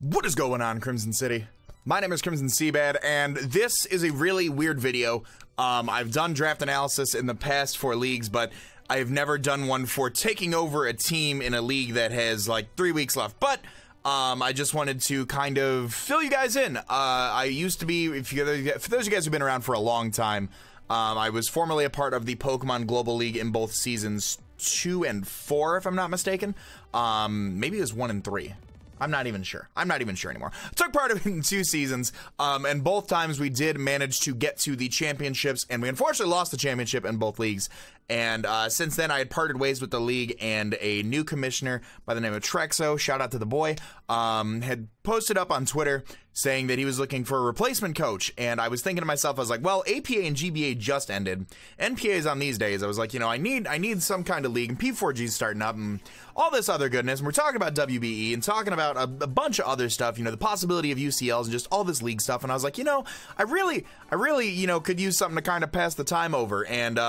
What is going on, Crimson City? My name is Crimson CBAD, and this is a really weird video. I've done draft analysis in the past for leagues, but I've never done one for taking over a team in a league that has like 3 weeks left. But I just wanted to kind of fill you guys in. I used to be, for those of you guys who've been around for a long time, I was formerly a part of the Pokemon Global League in both seasons 2 and 4, if I'm not mistaken. Maybe it was 1 and 3. I'm not even sure. I'm not even sure anymore. I took part of it in 2 seasons, and both times we did manage to get to the championships, and we unfortunately lost the championship in both leagues. And since then, I had parted ways with the league, and a new commissioner by the name of Trexo, shout out to the boy, had posted up on Twitter saying that he was looking for a replacement coach. And I was thinking to myself, I was like, well, APA and GBA just ended. NPA is on these days. I was like, you know, I need some kind of league, and P4G is starting up, and all this other goodness. And we're talking about WBE and talking about a bunch of other stuff, you know, the possibility of UCLs and just all this league stuff. And I was like, you know, I really, you know, could use something to kind of pass the time over. And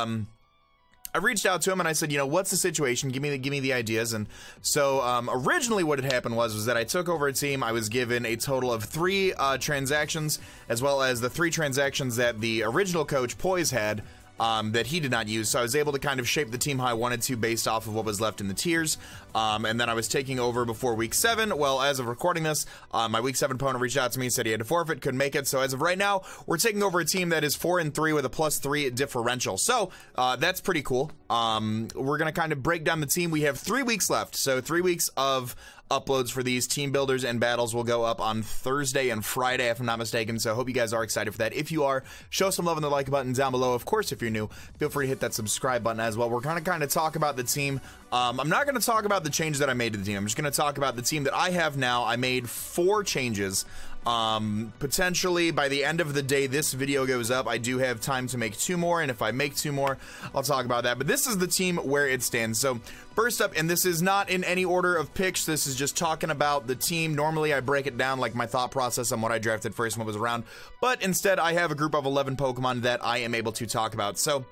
I reached out to him and I said, you know, what's the situation? Give me the ideas. And so originally what had happened was that I took over a team. I was given a total of 3 transactions, as well as the 3 transactions that the original coach Poise had, that he did not use. So I was able to kind of shape the team how I wanted to based off of what was left in the tiers. And then I was taking over before week 7. Well, as of recording this, my week 7 opponent reached out to me and said he had to forfeit, couldn't make it. So as of right now, we're taking over a team that is 4 and 3 with a +3 differential. So that's pretty cool. We're going to kind of break down the team. We have 3 weeks left. So 3 weeks of uploads for these team builders and battles will go up on Thursday and Friday, if I'm not mistaken. So I hope you guys are excited for that. If you are, show some love in the like button down below. Of course, if you're new, feel free to hit that subscribe button as well. We're going to kind of talk about the team. I'm not going to talk about the changes that I made to the team. I'm just going to talk about the team that I have now. I made 4 changes. Potentially by the end of the day this video goes up, I do have time to make 2 more, and if I make 2 more, I'll talk about that. But this is the team where it stands. So first up, and this is not in any order of picks, this is just talking about the team. Normally I break it down like my thought process on what I drafted first and what was around, but instead I have a group of 11 Pokemon that I am able to talk about. So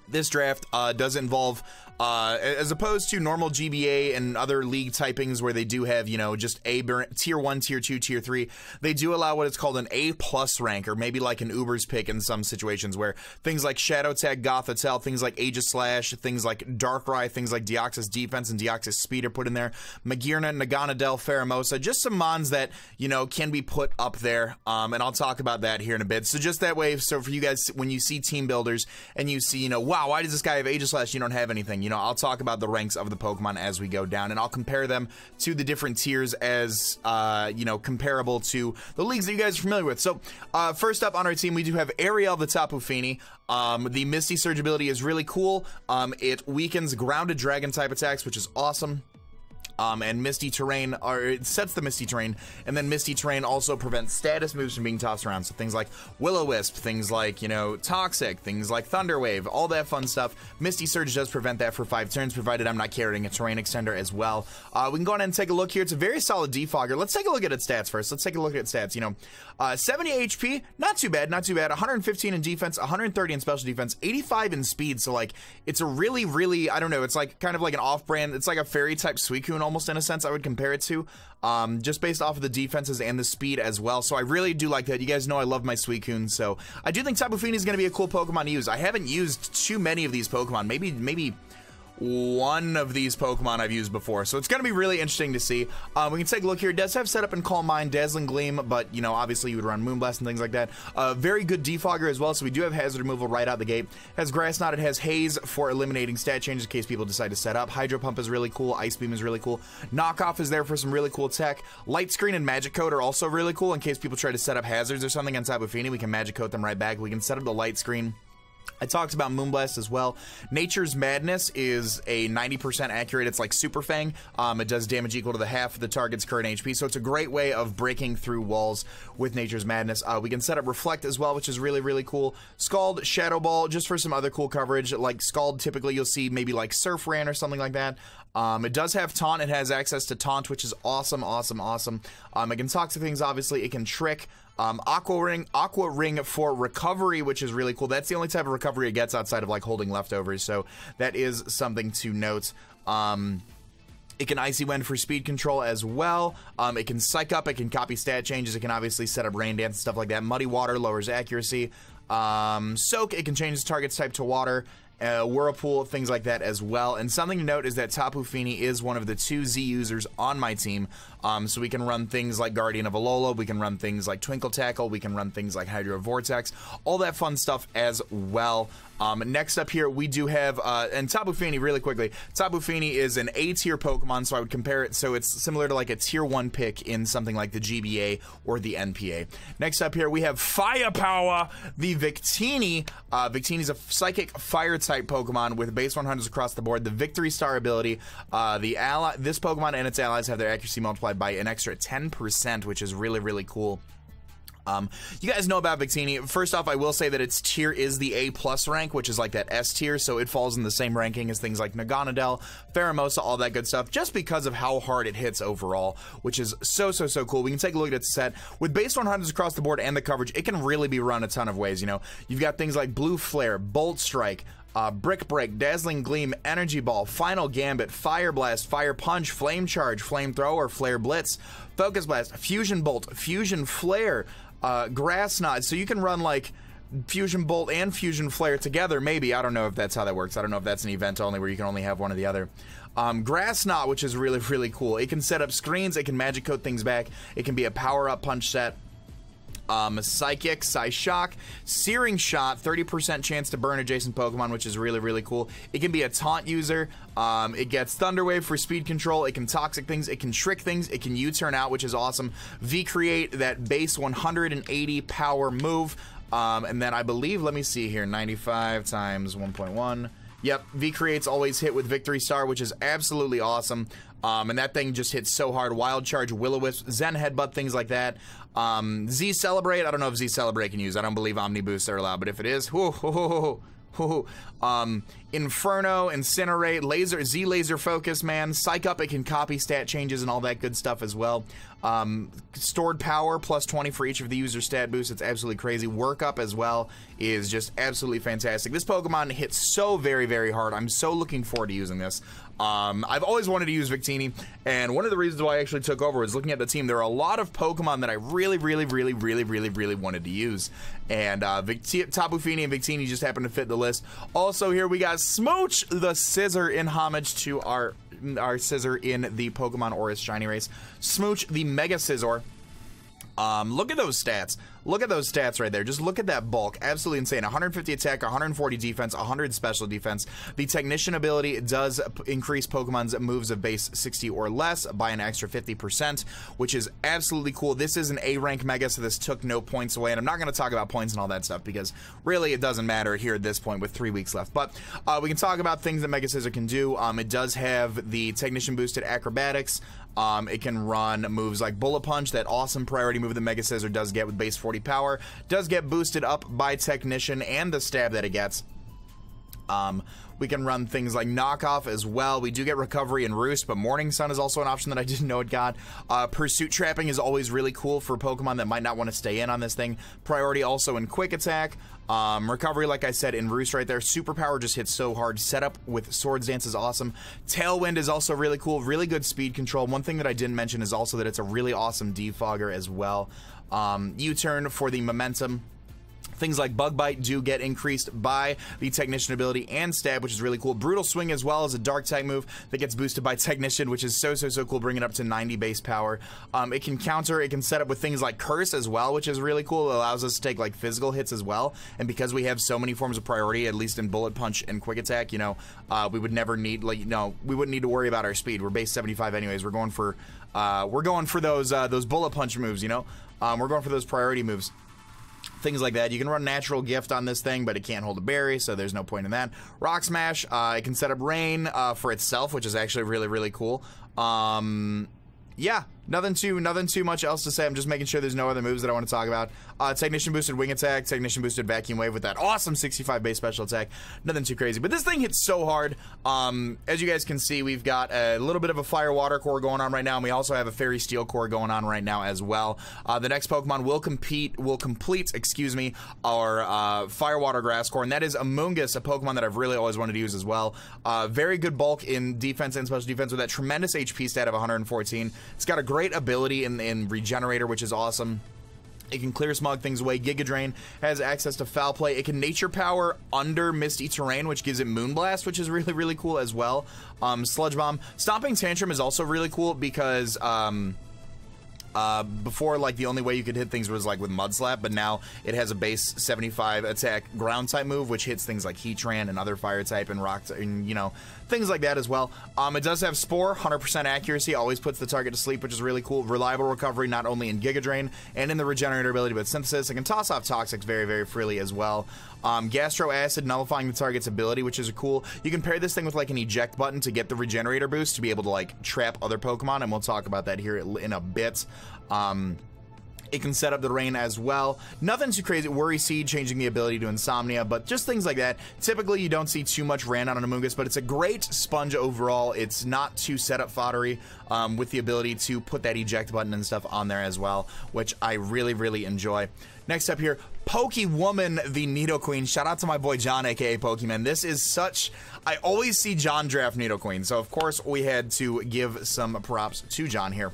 this draft does involve, as opposed to normal GBA and other league typings where they do have, you know, just tier 1, tier 2, tier 3, they do allow what is called an A+ rank, or maybe like an Uber's pick in some situations, where things like Shadow Tag, Gothitelle, things like Aegislash, things like Darkrai, things like Deoxys Defense and Deoxys Speed are put in there, Magearna, Naganadel, Pheromosa, just some mons that, you know, can be put up there, and I'll talk about that here in a bit. So just that way, so for you guys, when you see team builders and you see, you know, wow, why does this guy have Aegislash? You don't have anything. You know, I'll talk about the ranks of the Pokemon as we go down, and I'll compare them to the different tiers as, you know, comparable to the leagues that you guys are familiar with. So, first up on our team, we do have Ariel the Tapu Fini. The Misty Surge ability is really cool. It weakens grounded dragon type attacks, which is awesome. And Misty Terrain, or it sets the Misty Terrain, and then Misty Terrain also prevents status moves from being tossed around. So things like Will-O-Wisp, things like, you know, Toxic, things like Thunder Wave, all that fun stuff. Misty Surge does prevent that for 5 turns, provided I'm not carrying a Terrain Extender as well. We can go ahead and take a look here. It's a very solid defogger. Let's take a look at its stats first. Let's take a look at its stats. You know, 70 HP, not too bad, not too bad. 115 in defense, 130 in special defense, 85 in speed. So like, it's a really, I don't know, it's like kind of like an off-brand, it's like a fairy type Suicune almost, in a sense I would compare it to, just based off of the defenses and the speed as well. So I really do like that. You guys know I love my Suicune, so I do think Tapu Fini is going to be a cool Pokemon to use. I haven't used too many of these Pokemon, maybe one of these Pokemon I've used before, so it's going to be really interesting to see. We can take a look here. It does have Setup and Calm Mind, Dazzling Gleam, but, you know, obviously you would run Moonblast and things like that. Very good defogger as well, so we do have hazard removal right out the gate. It has Grass Knot, it has Haze for eliminating stat changes in case people decide to set up. Hydro Pump is really cool, Ice Beam is really cool. Knockoff is there for some really cool tech. Light Screen and Magic Coat are also really cool in case people try to set up hazards or something on Tapu Fini. We can Magic Coat them right back. We can set up the Light Screen. I talked about Moonblast as well. Nature's Madness is a 90% accurate. It's like Super Fang. It does damage equal to the half of the target's current HP, so it's a great way of breaking through walls with Nature's Madness. We can set up Reflect as well, which is really cool. Scald, Shadow Ball, just for some other cool coverage. Like Scald, typically you'll see maybe like Surf Ran or something like that. It does have Taunt. It has access to Taunt, which is awesome. It can Toxic things, obviously. It can Trick. Aqua Ring for recovery, which is really cool. That's the only type of recovery it gets outside of like holding leftovers, so that is something to note. It can Icy Wind for speed control as well. It can Psych Up, it can copy stat changes, it can obviously set up Rain Dance and stuff like that. Muddy Water lowers accuracy. Soak, it can change its target's type to water. Whirlpool, things like that as well. And something to note is that Tapu Fini is one of the 2 Z users on my team. So we can run things like Guardian of Alola, we can run things like Twinkle Tackle, we can run things like Hydro Vortex, all that fun stuff as well. Next up here, we do have, and Tapu Fini, really quickly, Tapu Fini is an A-tier Pokemon, so I would compare it, so it's similar to like a tier 1 pick in something like the GBA or the NPA. Next up here, we have Firepower, the Victini. Victini's a Psychic Fire-type Pokemon with base 100s across the board. The Victory Star ability, this Pokemon and its allies have their accuracy multiplied by an extra 10%, which is really, really cool. You guys know about Victini. First off, I will say that its tier is the A+ rank, which is like that S tier, so it falls in the same ranking as things like Naganadel, Pheromosa, all that good stuff, just because of how hard it hits overall, which is so cool. We can take a look at its set. With base 100s across the board and the coverage, it can really be run a ton of ways, you know. You've got things like Blue Flare, Bolt Strike, Brick Break, Dazzling Gleam, Energy Ball, Final Gambit, Fire Blast, Fire Punch, Flame Charge, Flame Thrower, Flare Blitz, Focus Blast, Fusion Bolt, Fusion Flare, Grass Knot. So you can run like Fusion Bolt and Fusion Flare together, maybe. I don't know if that's how that works. I don't know if that's an event only where you can only have one or the other. Grass Knot, which is really, really cool. It can set up screens, it can Magic Coat things back, it can be a power-up punch set. Psychic, Psyshock, Searing Shot, 30% chance to burn adjacent Pokemon, which is really, really cool. It can be a taunt user. It gets Thunder Wave for speed control. It can Toxic things. It can Trick things. It can U-turn out, which is awesome. V-Create, that base 180 power move. And then I believe, let me see here, 95 times 1.1. Yep, V-Create's always hit with Victory Star, which is absolutely awesome. And that thing just hits so hard. Wild Charge, Will-O-Wisp, Zen Headbutt, things like that. Z Celebrate, I don't know if Z Celebrate can use. I don't believe Omni Boosts are allowed, but if it is, Inferno, Incinerate, Z Laser Focus, man. Psych Up, it can copy stat changes and all that good stuff as well. Stored Power, plus 20 for each of the user stat boosts. It's absolutely crazy. Work Up as well is just absolutely fantastic. This Pokemon hits so very, very hard. I'm so looking forward to using this. I've always wanted to use Victini, and one of the reasons why I actually took over was looking at the team. There are a lot of Pokemon that I really wanted to use, and Tapu Fini and Victini just happened to fit the list. Also, here we got Smooch the Scizor in homage to our Scizor in the Pokemon ORAS Shiny Race. Smooch the Mega Scizor. Look at those stats. Look at those stats right there. Just look at that bulk. Absolutely insane. 150 attack, 140 defense, 100 special defense. The Technician ability does increase Pokemon's moves of base 60 or less by an extra 50%, which is absolutely cool. This is an A rank Mega, so this took no points away, and I'm not going to talk about points and all that stuff because really it doesn't matter here at this point with 3 weeks left. But we can talk about things that Mega Scizor can do. It does have the Technician boosted acrobatics. It can run moves like Bullet Punch, that awesome priority move that Mega Scizor does get with base 40 power. Does get boosted up by Technician and the stab that it gets. We can run things like Knockoff as well. We do get Recovery and Roost, but Morning Sun is also an option that I didn't know it got. Pursuit Trapping is always really cool for Pokemon that might not want to stay in on this thing. Priority also in Quick Attack. Recovery, like I said, in Roost right there. Superpower just hits so hard. Setup with Swords Dance is awesome. Tailwind is also really cool. Really good speed control. One thing that I didn't mention is also that it's a really awesome defogger as well. U-turn for the momentum. Things like Bug Bite do get increased by the Technician ability and Stab, which is really cool. Brutal Swing as well as a Dark type move that gets boosted by Technician, which is so cool, bringing it up to 90 base power. It can counter, it can set up with things like Curse as well, which is really cool. It allows us to take like physical hits as well, and because we have so many forms of priority, at least in Bullet Punch and Quick Attack, you know, we would never need, like, you know, we wouldn't need to worry about our speed. We're base 75 anyways. We're going for those Bullet Punch moves, you know. We're going for those priority moves. Things like that. You can run Natural Gift on this thing, but it can't hold a berry, so there's no point in that. Rock Smash, it can set up Rain for itself, which is actually really cool. Yeah, Nothing too much else to say. I'm just making sure there's no other moves that I want to talk about. Technician boosted wing attack, technician boosted vacuum wave with that awesome 65 base special attack. Nothing too crazy, but this thing hits so hard. As you guys can see, we've got a little bit of a fire water core going on right now, and we also have a fairy steel core going on right now as well. The next Pokemon will complete, excuse me, our fire water grass core, and that is Amoonguss, a Pokemon that I've really always wanted to use as well. Very good bulk in defense and special defense with that tremendous HP stat of 114. It's got a great ability in Regenerator, which is awesome. It can clear smog things away. Giga Drain has access to Foul Play. It can Nature Power under Misty Terrain, which gives it Moonblast, which is really, really cool as well. Sludge Bomb. Stomping Tantrum is also really cool because before, like, the only way you could hit things was like with Mud Slap, but now it has a base 75 attack ground type move, which hits things like Heatran and other fire type and rock, and, you know, things like that as well. It does have Spore, 100% accuracy, always puts the target to sleep, which is really cool. Reliable recovery, not only in Giga Drain and in the Regenerator ability, but Synthesis. It can toss off Toxics very, very freely as well. Gastro Acid, nullifying the target's ability, which is cool. You can pair this thing with like an eject button to get the Regenerator boost to be able to like trap other Pokemon, and we'll talk about that here in a bit. It can set up the rain as well. Nothing too crazy. Worry Seed, changing the ability to Insomnia, but just things like that. Typically, you don't see too much ran on an Amoonguss, but it's a great sponge overall. It's not too setup foddery, with the ability to put that eject button and stuff on there as well, which I really, really enjoy. Next up here, Pokewoman the Nidoqueen. Shout out to my boy John, aka Pokemon. This is such... I always see John draft Nidoqueen, so of course we had to give some props to John here.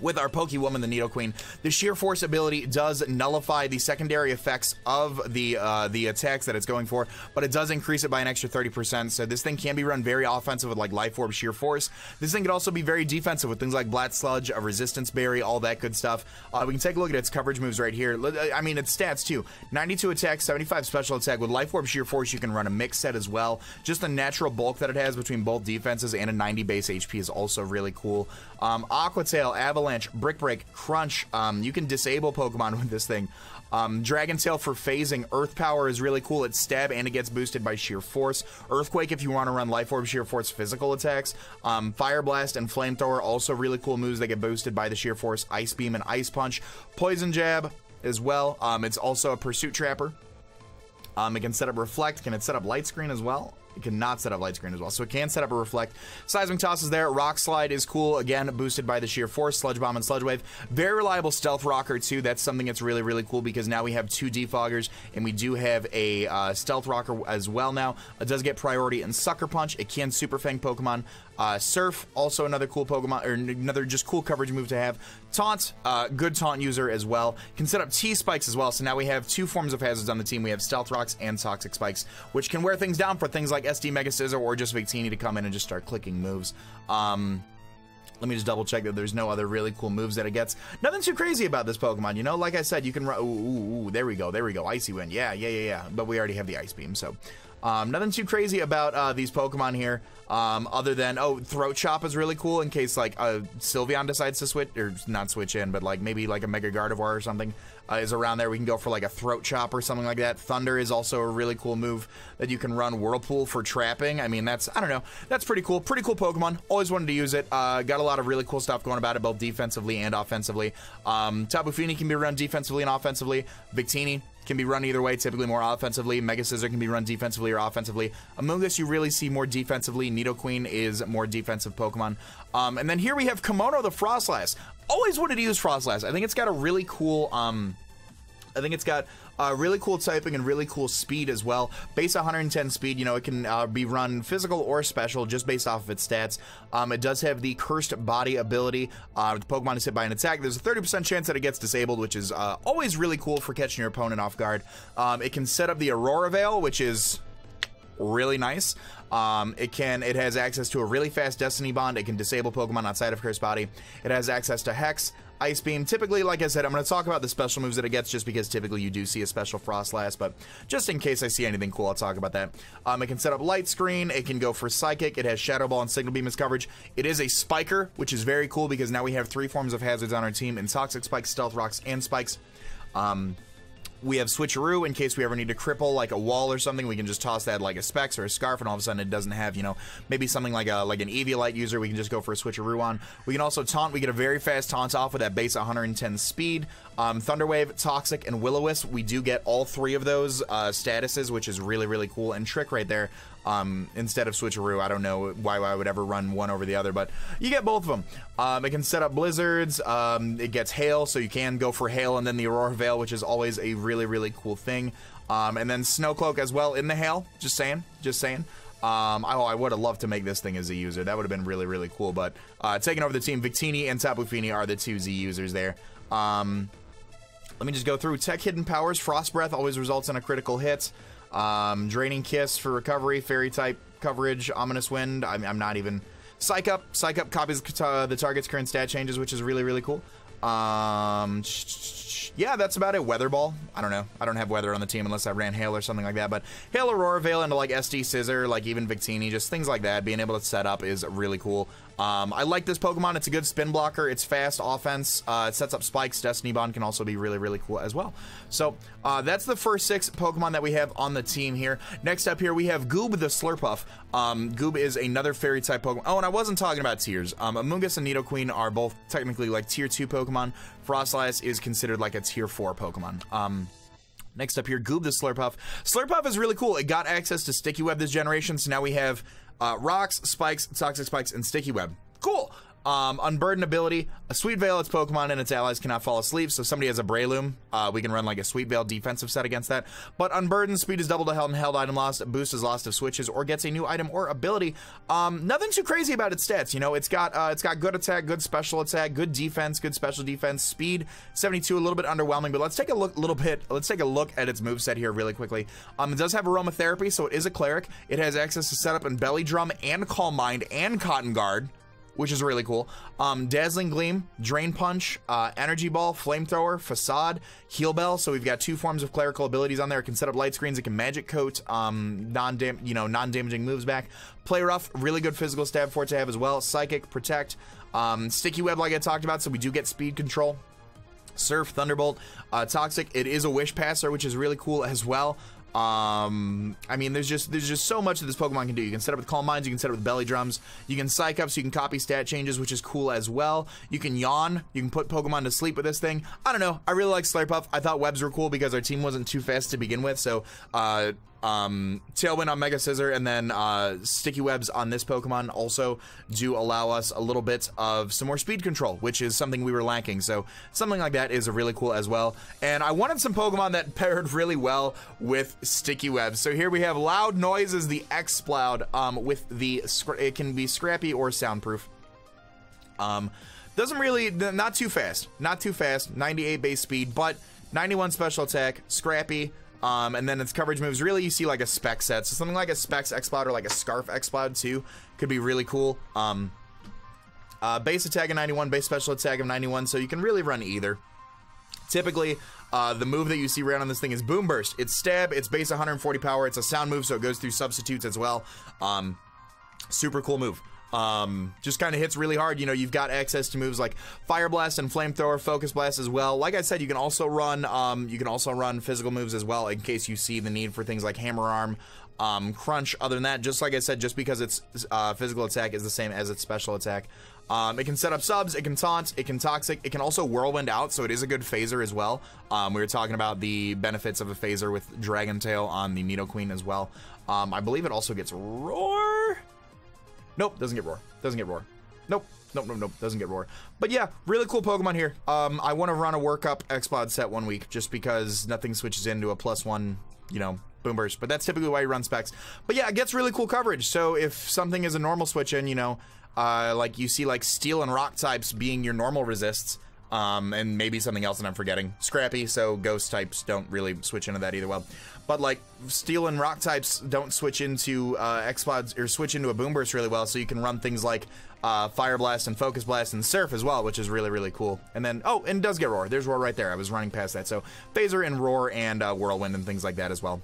With our Pokewoman, the Nidoqueen, the Sheer Force ability does nullify the secondary effects of the attacks that it's going for, but it does increase it by an extra 30%, so this thing can be run very offensive with like Life Orb, Sheer Force. This thing can also be very defensive with things like Black Sludge, a Resistance Berry, all that good stuff. We can take a look at its coverage moves right here. I mean, its stats too. 92 attack, 75 special attack. With Life Orb, Sheer Force, you can run a mix set as well. Just the natural bulk that it has between both defenses and a 90 base HP is also really cool. Aqua Tail, Avalanche, Brick Break, Crunch. You can disable Pokemon with this thing. Dragon Tail for phasing. Earth Power is really cool. It's stab and it gets boosted by Sheer Force. Earthquake if you want to run Life Orb, Sheer Force physical attacks. Fire Blast and Flamethrower, also really cool moves that get boosted by the Sheer Force. Ice Beam and Ice Punch. Poison Jab as well. It's also a Pursuit Trapper. It can set up Reflect. Can it set up Light Screen as well? It cannot set up Light Screen as well, so it can set up a Reflect. Seismic Toss is there. Rock Slide is cool, again, boosted by the Sheer Force. Sludge Bomb and Sludge Wave. Very reliable Stealth Rocker, too. That's something that's really, really cool because now we have 2 Defoggers, and we do have a Stealth Rocker as well now. It does get priority in Sucker Punch. It can Super Fang Pokemon. Surf, also another cool Pokemon, or another just cool coverage move to have. Taunt, good taunt user as well. Can set up T-Spikes as well, so now we have 2 forms of hazards on the team. We have Stealth Rocks and Toxic Spikes, which can wear things down for things like SD Mega Scissor or just Victini to come in and just start clicking moves. Let me just double check that there's no other really cool moves that it gets. Nothing too crazy about this Pokemon, you know? Like I said, you can run... Ooh, there we go. Icy Wind. Yeah. But we already have the Ice Beam, so... nothing too crazy about these Pokemon here, other than, Throat Chop is really cool in case, like, Sylveon decides to switch, or not switch in, but, like, maybe, like, a Mega Gardevoir or something is around there. We can go for, like, a Throat Chop or something like that. Thunder is also a really cool move that you can run. Whirlpool for trapping. I mean, that's, I don't know, that's pretty cool. Pretty cool Pokemon. Always wanted to use it. Got a lot of really cool stuff going about it, both defensively and offensively. Tapu Fini can be run defensively and offensively. Victini can be run either way, typically more offensively. Mega Scissor can be run defensively or offensively. Amoonguss you really see more defensively. Nidoqueen is more defensive Pokemon. And then here we have Komodo the Frostlass. Always wanted to use Frostlass. I think it's got a really cool, really cool typing and really cool speed as well. Base 110 speed, you know, it can be run physical or special just based off of its stats. It does have the Cursed Body ability. If the Pokemon is hit by an attack, there's a 30% chance that it gets disabled, which is always really cool for catching your opponent off guard. It can set up the Aurora Veil, which is really nice. It has access to a really fast Destiny Bond. It can disable Pokemon outside of Cursed Body. It has access to Hex, Ice Beam. Typically, like I said, I'm going to talk about the special moves that it gets just because typically you do see a special Frostlass, but just in case I see anything cool, I'll talk about that. It can set up Light Screen. It can go for Psychic. It has Shadow Ball and Signal Beam as coverage. It is a Spiker, which is very cool because now we have 3 forms of hazards on our team in Toxic Spikes, Stealth Rocks, and Spikes. We have Switcheroo in case we ever need to cripple like a wall or something. We can just toss that like a Specs or a Scarf, and all of a sudden it doesn't have, you know, maybe something like an Eviolite user. We can just go for a Switcheroo on. We can also taunt. We get a very fast taunt off with that base 110 speed. Thunderwave, Toxic, and Will-O-Wisp. We do get all 3 of those statuses, which is really, really cool. And Trick right there. Instead of Switcheroo, I don't know why I would ever run one over the other, but you get both of them. It can set up Blizzards. It gets Hail, so you can go for Hail and then the Aurora Veil, which is always a really, really cool thing. And then Snowcloak as well in the Hail. Just saying. I would have loved to make this thing as a user. That would have been really, really cool. But taking over the team, Victini and Tapu Fini are the 2 Z users there. Let me just go through. Tech Hidden Powers. Frost Breath always results in a critical hit. Draining Kiss for recovery. Fairy type coverage. Ominous Wind. I'm not even... Psych Up. Psych Up copies the target's current stat changes, which is really, really cool. Yeah, that's about it. Weather Ball. I don't know. I don't have Weather on the team unless I ran Hail or something like that. But Hail, Aurora Veil into like SD Scissor, like even Victini, just things like that. Being able to set up is really cool. I like this Pokemon. It's a good spin blocker. It's fast offense. It sets up spikes. Destiny Bond can also be really, really cool as well. So that's the first 6 Pokemon that we have on the team here. Next up here, we have Goob the Slurpuff. Goob is another fairy type Pokemon. Oh, and I wasn't talking about tiers. Amoonguss and Nidoqueen are both technically like tier 2 Pokemon. Frostlass is considered like a tier 4 Pokemon. Next up here, Goob the Slurpuff. Slurpuff is really cool. It got access to Sticky Web this generation, so now we have Rocks, Spikes, Toxic Spikes, and Sticky Web. Cool! Unburden ability. A Sweet Veil, its Pokemon and its allies cannot fall asleep, so if somebody has a Breloom, we can run like a Sweet Veil defensive set against that. But Unburden, speed is double to held and held item lost, boost is lost if switches, or gets a new item or ability. Nothing too crazy about its stats, you know. It's got good attack, good special attack, good defense, good special defense, speed 72, a little bit underwhelming, but let's take a look at its moveset here really quickly. It does have Aromatherapy, so it is a cleric. It has access to setup and Belly Drum and Calm Mind and Cotton Guard, which is really cool. Dazzling Gleam, Drain Punch, Energy Ball, Flamethrower, Facade, Heal Bell. So we've got 2 forms of clerical abilities on there. It can set up light screens. It can Magic Coat, non-damaging moves back. Play Rough, really good physical stab for it to have as well. Psychic, Protect, Sticky Web, like I talked about. So we do get speed control. Surf, Thunderbolt, Toxic. It is a Wish Passer, which is really cool as well. I mean, there's just so much that this Pokemon can do. You can set up with Calm Minds, you can set up with Belly Drums, you can Psych Up, so you can copy stat changes, which is cool as well. You can Yawn, you can put Pokemon to sleep with this thing. I don't know, I really like Slurpuff. I thought webs were cool because our team wasn't too fast to begin with, so Tailwind on Mega Scissor, and then Sticky Webs on this Pokemon also do allow us a little bit of some more speed control, which is something we were lacking. So something like that is really cool as well. And I wanted some Pokemon that paired really well with Sticky Webs. So here we have Loud Noise as the Exploud with the, it can be scrappy or soundproof. Doesn't really, not too fast, 98 base speed, but 91 special attack, scrappy. And then its coverage moves, really you see like a spec set. So something like a Specs Exploud or like a Scarf Exploud too could be really cool. Base attack of 91, base special attack of 91, so you can really run either. Typically, the move that you see right on this thing is Boom Burst. It's stab, it's base 140 power, it's a sound move, so it goes through substitutes as well. Super cool move. Just kind of hits really hard. You know, you've got access to moves like Fire Blast and Flamethrower, Focus Blast as well. Like I said, you can also run physical moves as well in case you see the need for things like Hammer Arm, Crunch. Other than that, just like I said, just because its physical attack is the same as its special attack. It can set up subs, it can taunt, it can toxic, it can also whirlwind out, so it is a good phaser as well. We were talking about the benefits of a phaser with Dragon Tail on the Nidoqueen as well. I believe it also gets Roar. Nope, doesn't get Roar. Doesn't get Roar. Nope. Doesn't get Roar. But yeah, really cool Pokemon here. I want to run a workup Exploud set one week just because nothing switches into a +1, you know, Boom Burst. But that's typically why you run Specs. But yeah, it gets really cool coverage. So if something is a normal switch in, you know, like you see like Steel and Rock types being your normal resists, and maybe something else that I'm forgetting. Scrappy, so Ghost types don't really switch into that either well. But like Steel and Rock types don't switch into Explods or switch into a Boom Burst really well, so you can run things like Fire Blast and Focus Blast and Surf as well, which is really, really cool. And then, oh, and it does get Roar. There's Roar right there. I was running past that. So Phaser and Roar and Whirlwind and things like that as well.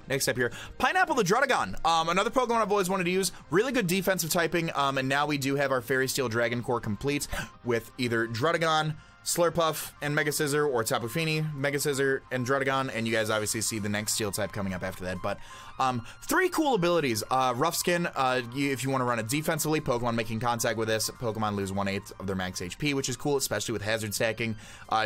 Next up here, Pineapple the Drudagon. Another Pokemon I've always wanted to use. Really good defensive typing, and now we do have our Fairy Steel Dragon Core complete with either Drudagon, Slurpuff and Mega Scizor, or Tapu Fini, Mega Scizor, and Druddigon, and you guys obviously see the next Steel type coming up after that. But 3 cool abilities. Rough Skin, if you want to run it defensively, Pokemon making contact with this, Pokemon lose 1/8 of their max HP, which is cool, especially with hazard stacking.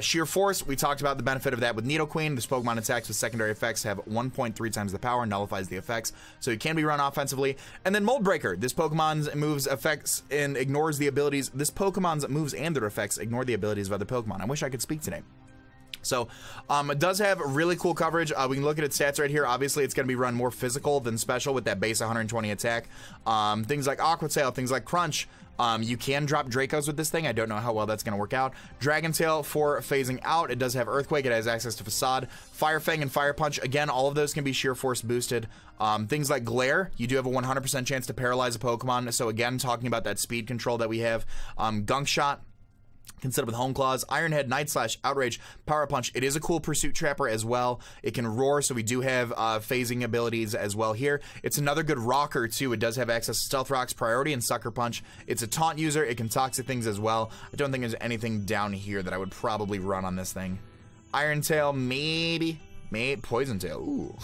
Sheer Force, we talked about the benefit of that with Nidoqueen. This Pokemon attacks with secondary effects have 1.3 times the power, nullifies the effects, so it can be run offensively. And then Mold Breaker, this Pokemon's moves, effects, and ignores the abilities. This Pokemon's moves and their effects ignore the abilities of other Pokemon. I wish I could speak today. So, it does have really cool coverage. We can look at its stats right here. Obviously, it's going to be run more physical than special with that base 120 attack. Things like Aqua Tail, things like Crunch. You can drop Dracos with this thing. I don't know how well that's going to work out. Dragon Tail for phasing out. It does have Earthquake. It has access to Facade. Fire Fang and Fire Punch. Again, all of those can be Sheer Force boosted. Things like Glare. You do have a 100% chance to paralyze a Pokemon. So again, talking about that speed control that we have. Gunk Shot. Can set up with Hone Claws, Iron Head, Night Slash, Outrage, Power Punch. It is a cool Pursuit Trapper as well. It can roar, so we do have phasing abilities as well here. It's another good rocker too. It does have access to Stealth Rocks, Priority, and Sucker Punch. It's a taunt user. It can toxic things as well. I don't think there's anything down here that I would probably run on this thing. Iron Tail, maybe. Poison Tail, ooh.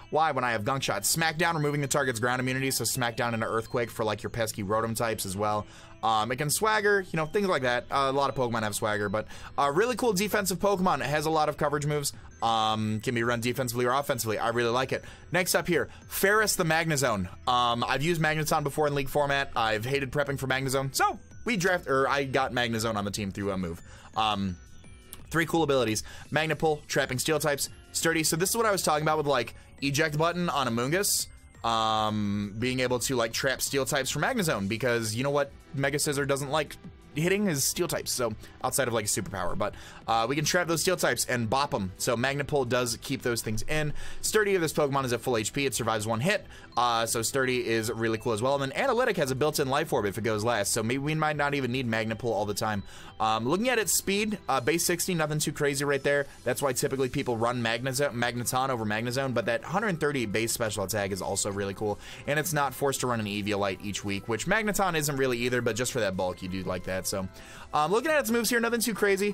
Why? When I have Gunk Shot. Smackdown, removing the target's ground immunity, so Smackdown into Earthquake for like your pesky Rotom types as well. It can Swagger, you know, things like that. A lot of Pokemon have Swagger, but really cool defensive Pokemon. It has a lot of coverage moves. Can be run defensively or offensively. I really like it. Next up here, Ferris the Magnezone. I've used Magnezone before in League format. I've hated prepping for Magnezone, so I got Magnezone on the team through a move. 3 cool abilities. Magnapul, trapping Steel types. Sturdy. So this is what I was talking about with like Eject Button on Amoonguss. Being able to like trap Steel types for Magnezone, because you know what Mega Scizor doesn't like hitting his Steel types, so outside of like a superpower, but we can trap those Steel types and bop them, so Magnapul does keep those things in. Sturdy of this Pokemon is at full HP. It survives 1 hit, so Sturdy is really cool as well. And then Analytic has a built-in Life Orb if it goes last, so maybe we might not even need Magnapul all the time. Looking at its speed, base 60, nothing too crazy right there. That's why typically people run Magneton over Magnezone, but that 130 base special attack is also really cool, and it's not forced to run an Eviolite each week, which Magneton isn't really either, but just for that bulk, you do like that. So, looking at its moves here, nothing too crazy.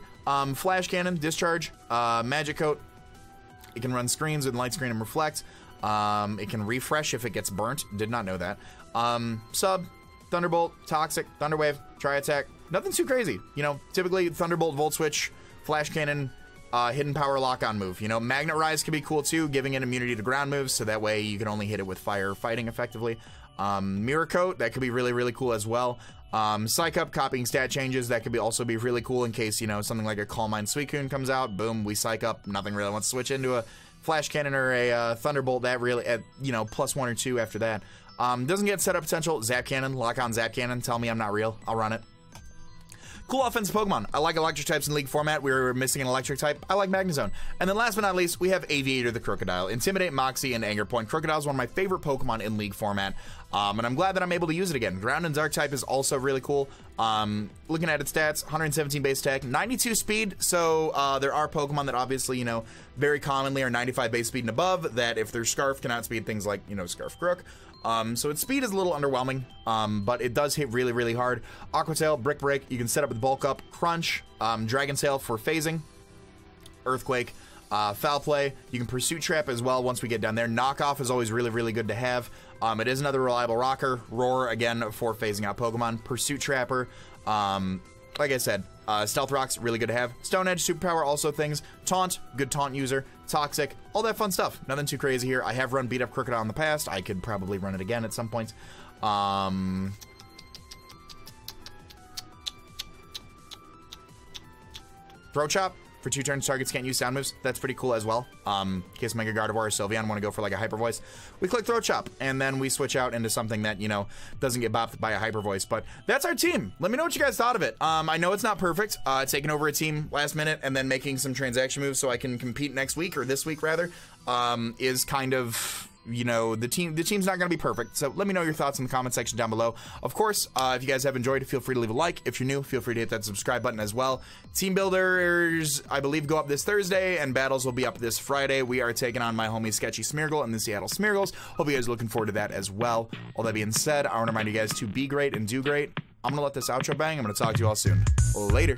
Flash Cannon, Discharge, Magic Coat. It can run screens with Light Screen and Reflect. It can refresh if it gets burnt. Did not know that. Sub, Thunderbolt, Toxic, Thunderwave, Tri-Attack. Nothing too crazy. You know, typically Thunderbolt, Volt Switch, Flash Cannon, Hidden Power Lock-On move. You know, Magnet Rise can be cool too, giving it immunity to ground moves, so that way you can only hit it with fire fighting effectively. Mirror Coat, that could be really, really cool as well. Psych Up, copying stat changes, that could also be really cool in case, you know, something like a Calm Mind Suicune comes out. Boom, we Psych Up. Nothing really wants to switch into a Flash Cannon or a Thunderbolt. That really, at, you know, +1 or 2 after that. Doesn't get setup potential. Zap Cannon, lock on Zap Cannon. Tell me I'm not real. I'll run it. Cool offensive Pokemon. I like electric types in League format. We were missing an electric type. I like Magnezone. And then last but not least, we have Aviator the Krookodile. Intimidate, Moxie, and Anger Point. Krookodile is one of my favorite Pokemon in League format. And I'm glad that I'm able to use it again. Ground and Dark type is also really cool. Looking at its stats, 117 base attack, 92 speed. So there are Pokemon that obviously, you know, very commonly are 95 base speed and above, that if they're Scarf can outspeed things like, you know, Scarf Crook. So its speed is a little underwhelming, but it does hit really, really hard. Aqua Tail, Brick Break, you can set up with Bulk Up, Crunch, Dragon Tail for phasing, Earthquake, Foul Play. You can Pursuit Trap as well once we get down there. Knockoff is always really, really good to have. It is another reliable rocker. Roar, again, for phasing out Pokemon. Pursuit Trapper, like I said, Stealth Rock's really good to have. Stone Edge, Superpower, also things. Taunt, good taunt user. Toxic, all that fun stuff. Nothing too crazy here. I have run Beat Up Krookodile in the past. I could probably run it again at some point. Throat Chop. For 2 turns, targets can't use sound moves. That's pretty cool as well. In case Mega Gardevoir or Sylveon want to go for like a Hyper Voice, we click Throat Chop, and then we switch out into something that, you know, doesn't get bopped by a Hyper Voice. But that's our team. Let me know what you guys thought of it. I know it's not perfect. Taking over a team last minute and then making some transaction moves so I can compete next week, or this week rather, is kind of, you know, the team's not going to be perfect. So let me know your thoughts in the comment section down below. Of course, if you guys have enjoyed, feel free to leave a like. If you're new, feel free to hit that subscribe button as well. Team builders, I believe, go up this Thursday, and battles will be up this Friday. We are taking on my homie Sketchy Smeargle and the Seattle Smeargles. Hope you guys are looking forward to that as well. All that being said, I want to remind you guys to be great and do great. I'm going to let this outro bang. I'm going to talk to you all soon. Later.